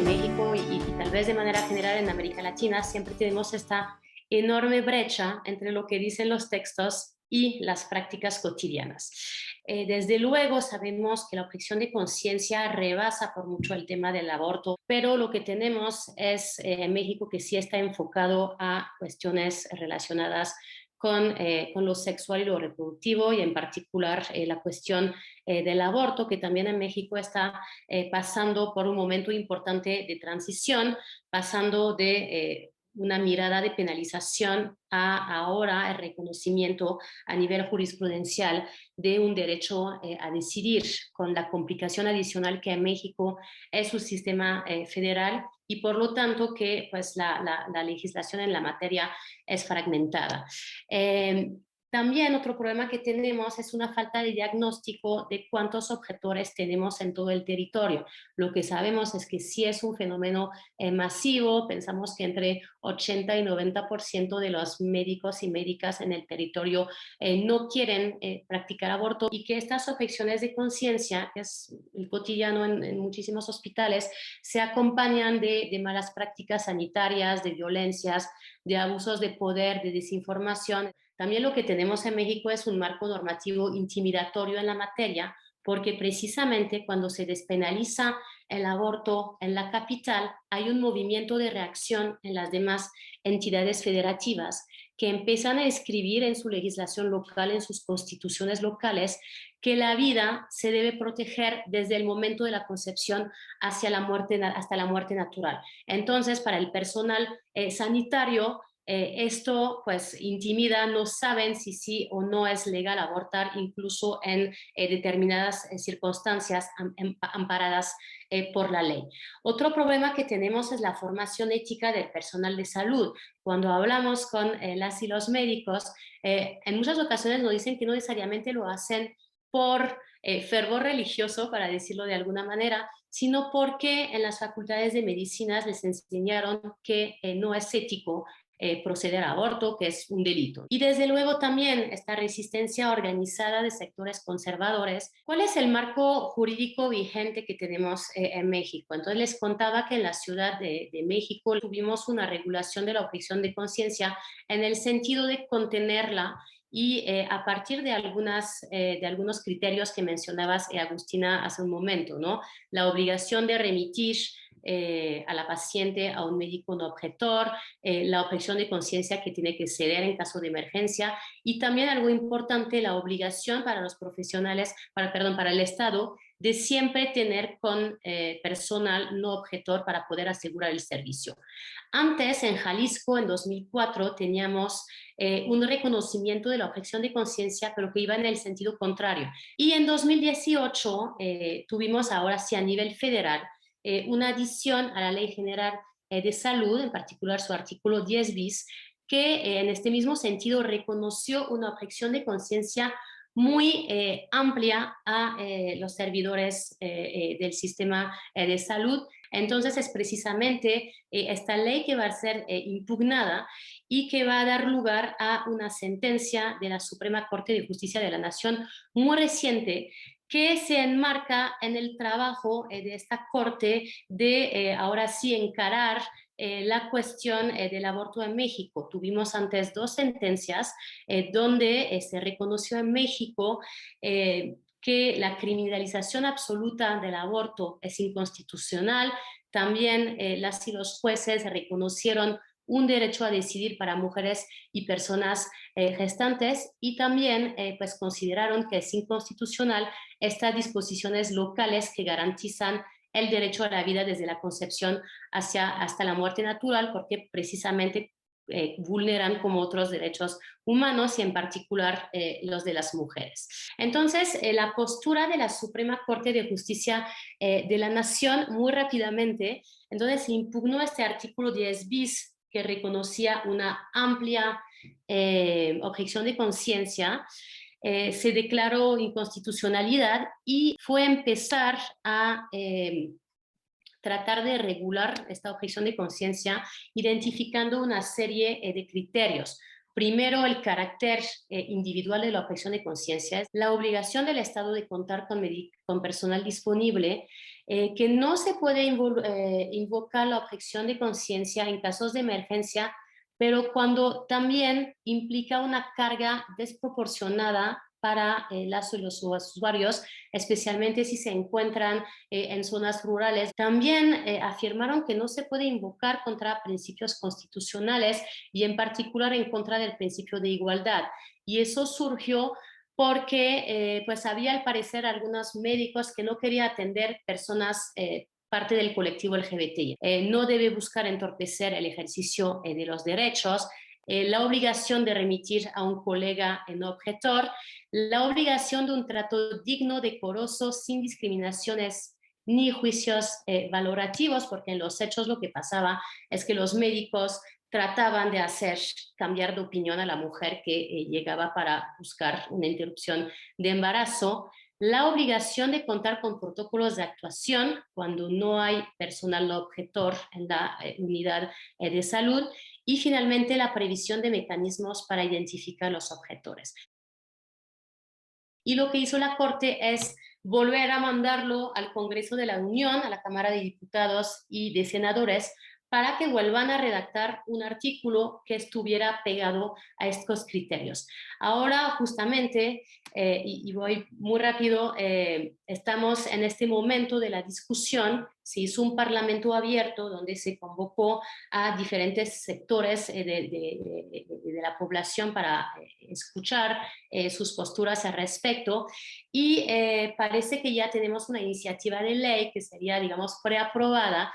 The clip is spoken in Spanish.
en México y tal vez de manera general en América Latina, siempre tenemos esta enorme brecha entre lo que dicen los textos y las prácticas cotidianas. Desde luego sabemos que la objeción de conciencia rebasa por mucho el tema del aborto, pero lo que tenemos es en México que sí está enfocado a cuestiones relacionadas con lo sexual y lo reproductivo y en particular la cuestión del aborto, que también en México está pasando por un momento importante de transición, pasando de una mirada de penalización a ahora el reconocimiento a nivel jurisprudencial de un derecho a decidir, con la complicación adicional que en México es su sistema federal y por lo tanto que pues, la legislación en la materia es fragmentada. Eh, También otro problema que tenemos es una falta de diagnóstico de cuántos objetores tenemos en todo el territorio. Lo que sabemos es que sí es un fenómeno masivo, pensamos que entre 80 y 90% de los médicos y médicas en el territorio no quieren practicar aborto y que estas objeciones de conciencia, que es el cotidiano en muchísimos hospitales, se acompañan de malas prácticas sanitarias, de violencias, de abusos de poder, de desinformación. También lo que tenemos en México es un marco normativo intimidatorio en la materia, porque precisamente cuando se despenaliza el aborto en la capital, hay un movimiento de reacción en las demás entidades federativas que empiezan a escribir en su legislación local, en sus constituciones locales, que la vida se debe proteger desde el momento de la concepción hacia la muerte, hasta la muerte natural. Entonces, para el personal sanitario, esto pues intimida, no saben si sí o no es legal abortar, incluso en determinadas circunstancias amparadas por la ley. Otro problema que tenemos es la formación ética del personal de salud. Cuando hablamos con las y los médicos, en muchas ocasiones nos dicen que no necesariamente lo hacen por fervor religioso, para decirlo de alguna manera, sino porque en las facultades de medicinas les enseñaron que no es ético proceder a aborto, que es un delito. Y desde luego también esta resistencia organizada de sectores conservadores. ¿Cuál es el marco jurídico vigente que tenemos en México? Entonces les contaba que en la Ciudad de México tuvimos una regulación de la objeción de conciencia en el sentido de contenerla y a partir de algunos criterios que mencionabas, Agustina, hace un momento, ¿no? La obligación de remitir a la paciente a un médico no objetor, la objeción de conciencia que tiene que ceder en caso de emergencia y también algo importante, la obligación para los profesionales, para el Estado, de siempre tener con personal no objetor para poder asegurar el servicio. Antes, en Jalisco, en 2004, teníamos un reconocimiento de la objeción de conciencia, pero que iba en el sentido contrario. Y en 2018 tuvimos ahora sí a nivel federal una adición a la Ley General de Salud, en particular su artículo 10 bis, que en este mismo sentido reconoció una objeción de conciencia muy amplia a los servidores del sistema de salud. Entonces es precisamente esta ley que va a ser impugnada y que va a dar lugar a una sentencia de la Suprema Corte de Justicia de la Nación muy reciente que se enmarca en el trabajo de esta Corte de ahora sí encarar la cuestión del aborto en México. Tuvimos antes dos sentencias donde se reconoció en México que la criminalización absoluta del aborto es inconstitucional. También las y los jueces reconocieron un derecho a decidir para mujeres y personas gestantes y también pues consideraron que es inconstitucional estas disposiciones locales que garantizan el derecho a la vida desde la concepción hasta la muerte natural, porque precisamente vulneran como otros derechos humanos y en particular los de las mujeres. Entonces, la postura de la Suprema Corte de Justicia de la Nación muy rápidamente, entonces se impugnó este artículo 10 bis que reconocía una amplia objeción de conciencia, se declaró inconstitucionalidad y fue empezar a tratar de regular esta objeción de conciencia identificando una serie de criterios. Primero, el carácter individual de la objeción de conciencia, es la obligación del Estado de contar con personal disponible, que no se puede invocar la objeción de conciencia en casos de emergencia, pero cuando también implica una carga desproporcionada para los usuarios, especialmente si se encuentran en zonas rurales. También afirmaron que no se puede invocar contra principios constitucionales y en particular en contra del principio de igualdad. Y eso surgió porque pues había al parecer algunos médicos que no querían atender personas parte del colectivo LGBTI. No debe buscar entorpecer el ejercicio de los derechos, la obligación de remitir a un colega no objetor, la obligación de un trato digno, decoroso, sin discriminaciones ni juicios valorativos, porque en los hechos lo que pasaba es que los médicos trataban de hacer cambiar de opinión a la mujer que llegaba para buscar una interrupción de embarazo, la obligación de contar con protocolos de actuación cuando no hay personal no objetor en la unidad de salud y finalmente la previsión de mecanismos para identificar los objetores. Y lo que hizo la Corte es volver a mandarlo al Congreso de la Unión, a la Cámara de Diputados y de Senadores, para que vuelvan a redactar un artículo que estuviera pegado a estos criterios. Ahora, justamente, y voy muy rápido, estamos en este momento de la discusión. Se hizo un parlamento abierto donde se convocó a diferentes sectores de la población para escuchar sus posturas al respecto y parece que ya tenemos una iniciativa de ley que sería, digamos, preaprobada.